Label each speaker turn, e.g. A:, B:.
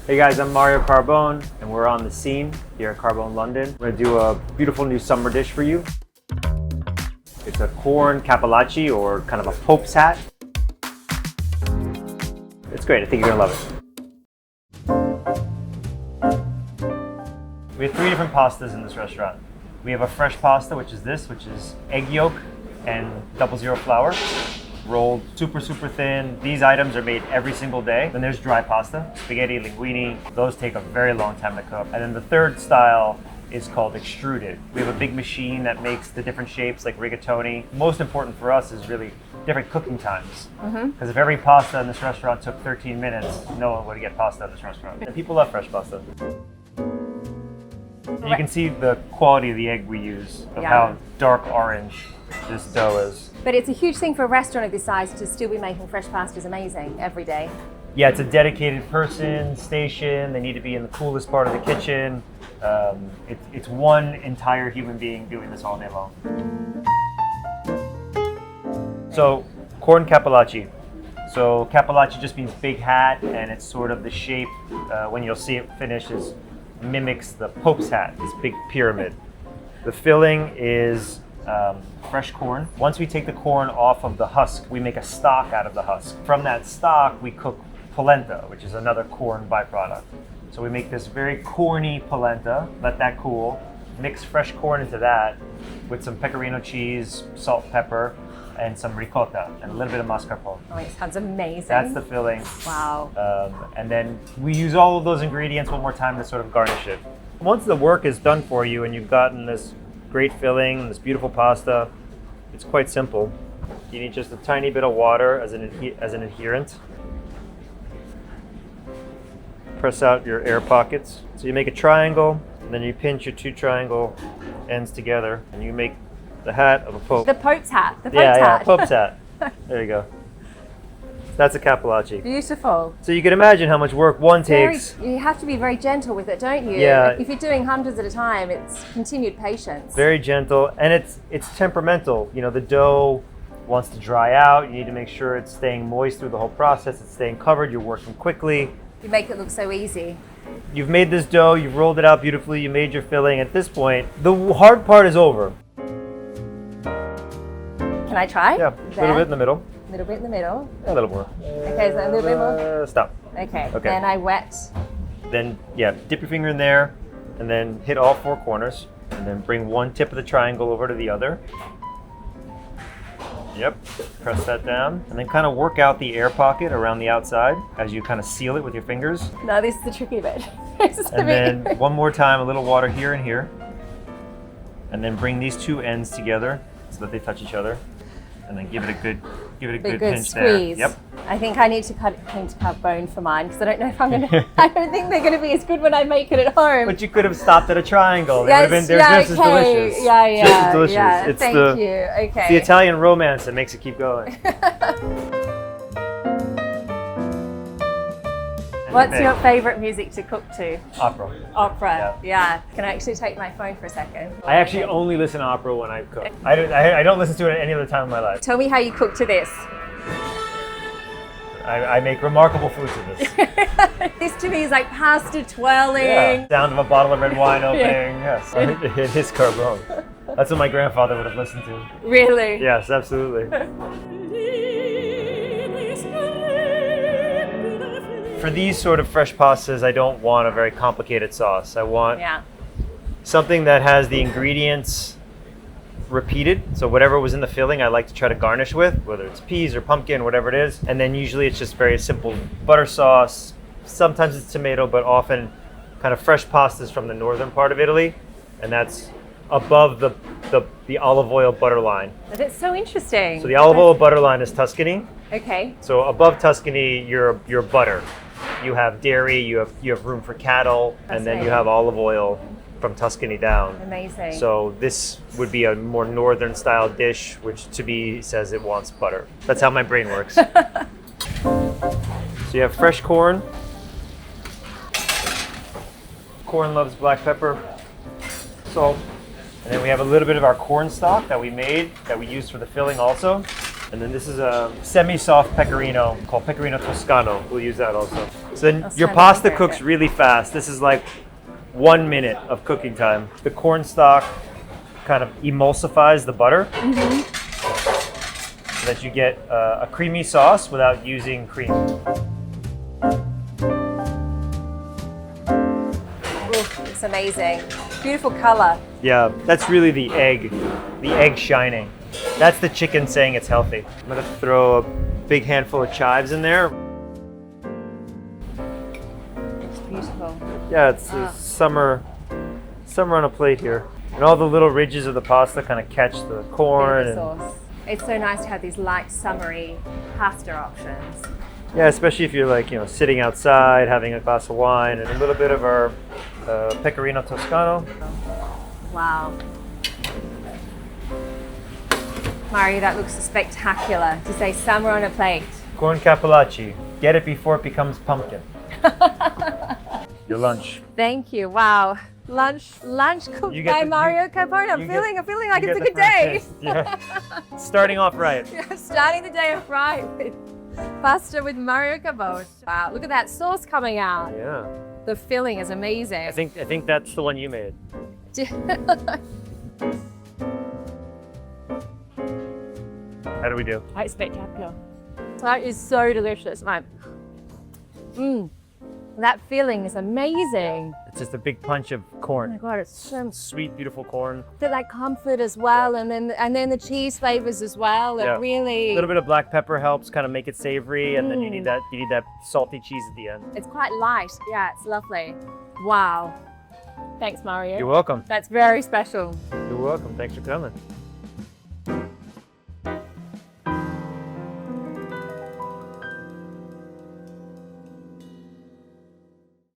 A: Hey guys, I'm Mario Carbone, and we're on the scene here at Carbone London. We're gonna do a beautiful new summer dish for you. It's a corn cappellacci, or kind of a Pope's hat. It's great, I think you're gonna love it. We have 3 different pastas in this restaurant. We have a fresh pasta, which is egg yolk and 00 flour, rolled super thin. These items are made every single day. Then there's dry pasta, spaghetti, linguine. Those take a very long time to cook. And then the third style is called extruded. We have a big machine that makes the different shapes like rigatoni. Most important for us is really different cooking times. Because if every pasta in this restaurant took 13 minutes, no one would get pasta in this restaurant. And people love fresh pasta. You can see the quality of the egg we use, of how dark orange this dough is.
B: But it's a huge thing for a restaurant of this size to still be making fresh pasta is amazing every day.
A: Yeah, it's a dedicated person, station. They need to be in the coolest part of the kitchen. It's one entire human being doing this all day long. So, corn cappellacci. So cappellacci just means big hat, and it's sort of the shape, when you'll see it finished, mimics the Pope's hat, this big pyramid. The filling is fresh corn. Once we take the corn off of the husk, we make a stock out of the husk. From that stock, we cook polenta, which is another corn byproduct. So we make this very corny polenta, let that cool, mix fresh corn into that with some pecorino cheese, salt, pepper, and some ricotta, and a little bit of mascarpone.
B: Oh, it sounds amazing.
A: That's the filling.
B: Wow.
A: And then we use all of those ingredients one more time to sort of garnish it. Once the work is done for you and you've gotten this great filling, this beautiful pasta, it's quite simple. You need just a tiny bit of water as an adherent. Press out your air pockets. So you make a triangle, and then you pinch your 2 triangle ends together, and you make the hat of a Pope.
B: The Pope's hat. The Pope's
A: hat.
B: hat.
A: Yeah, Pope's hat. There you go. That's a cappellacci.
B: Beautiful.
A: So you can imagine how much work one takes.
B: You have to be very gentle with it, don't you?
A: Yeah.
B: If you're doing hundreds at a time, it's continued patience.
A: Very gentle, and it's temperamental. You know, the dough wants to dry out. You need to make sure it's staying moist through the whole process. It's staying covered. You're working quickly.
B: You make it look so easy.
A: You've made this dough. You've rolled it out beautifully. You made your filling. At this point, the hard part is over.
B: Can I try?
A: Yeah, a little bit in the middle.
B: A little bit in the middle.
A: A little more.
B: Okay, so a little bit more.
A: Stop.
B: Okay.
A: Okay.
B: Then I wet.
A: Then, dip your finger in there, and then hit all 4 corners, and then bring one tip of the triangle over to the other. Yep, press that down, and then kind of work out the air pocket around the outside as you kind of seal it with your fingers.
B: No, this is the tricky bit. This is the
A: And
B: bit.
A: then one more time, a little water here and here, and then bring these 2 ends together so that they touch each other, and then give it a good pinch
B: squeeze.
A: there. Yep.
B: I think I need to cut bone for mine because I don't know if I'm gonna. I don't think they're gonna be as good when I make it at home.
A: But you could have stopped at a triangle.
B: Yes,
A: They're just as delicious.
B: Yeah,
A: Just as delicious.
B: yeah.
A: It's
B: Thank
A: the,
B: you. Okay.
A: It's the Italian romance that makes it keep going.
B: What's your favorite music to cook to?
A: Opera.
B: Opera. Yeah. Can I actually take my phone for a second?
A: I actually only listen to opera when I cook. I don't listen to it at any other time in my life.
B: Tell me how you cook to this.
A: I make remarkable food to this.
B: This to me is like pasta twirling.
A: Yeah. Sound of a bottle of red wine opening. Yes. It is Carbone. That's what my grandfather would have listened to.
B: Really?
A: Yes, absolutely. For these sort of fresh pastas, I don't want a very complicated sauce. I want something that has the ingredients repeated. So whatever was in the filling, I like to try to garnish with, whether it's peas or pumpkin, whatever it is. And then usually it's just very simple butter sauce. Sometimes it's tomato, but often kind of fresh pastas from the northern part of Italy. And that's above the olive oil butter line.
B: That's so interesting.
A: So the olive oil butter line is Tuscany.
B: Okay.
A: So above Tuscany, your butter. You have dairy, you have room for cattle, and then you have olive oil from Tuscany down.
B: Amazing.
A: So this would be a more northern style dish, which to me says it wants butter. That's how my brain works. So you have fresh corn. Corn loves black pepper, salt, and then we have a little bit of our corn stock that we made that we used for the filling also. And then this is a semi-soft pecorino called pecorino toscano. We'll use that also. So then your pasta cooks really fast. This is like 1 minute of cooking time. The cornstarch kind of emulsifies the butter so that you get a creamy sauce without using cream.
B: Ooh, it's amazing. Beautiful color.
A: Yeah, that's really the egg shining. That's the chicken saying it's healthy. I'm gonna throw a big handful of chives in there.
B: It's beautiful.
A: Yeah, it's summer on a plate here. And all the little ridges of the pasta kind of catch the corn. And,
B: sauce. It's so nice to have these light, summery pasta options.
A: yeah, especially if you're like, sitting outside, having a glass of wine, and a little bit of our pecorino toscano.
B: Wow. Mario, that looks spectacular. To say summer on a plate.
A: Corn cappellacci. Get it before it becomes pumpkin. Your lunch.
B: Thank you. Wow. Lunch cooked by Mario Carbone. I'm feeling like it's a good day.
A: Yeah. Starting off right.
B: Yeah, starting the day off right with pasta with Mario Carbone. Wow, look at that sauce coming out.
A: Yeah.
B: The filling is amazing.
A: I think that's the one you made. How do we do?
B: It's spectacular. That is so delicious. That filling is amazing.
A: It's just a big punch of corn.
B: Oh my God, it's so
A: Sweet, beautiful corn.
B: that comfort as well, and then the cheese flavors as well. It
A: Yeah.
B: really.
A: A little bit of black pepper helps kind of make it savory, and then you need that salty cheese at the end.
B: It's quite light. Yeah, it's lovely. Wow. Thanks, Mario.
A: You're welcome.
B: That's very special.
A: You're welcome. Thanks for coming.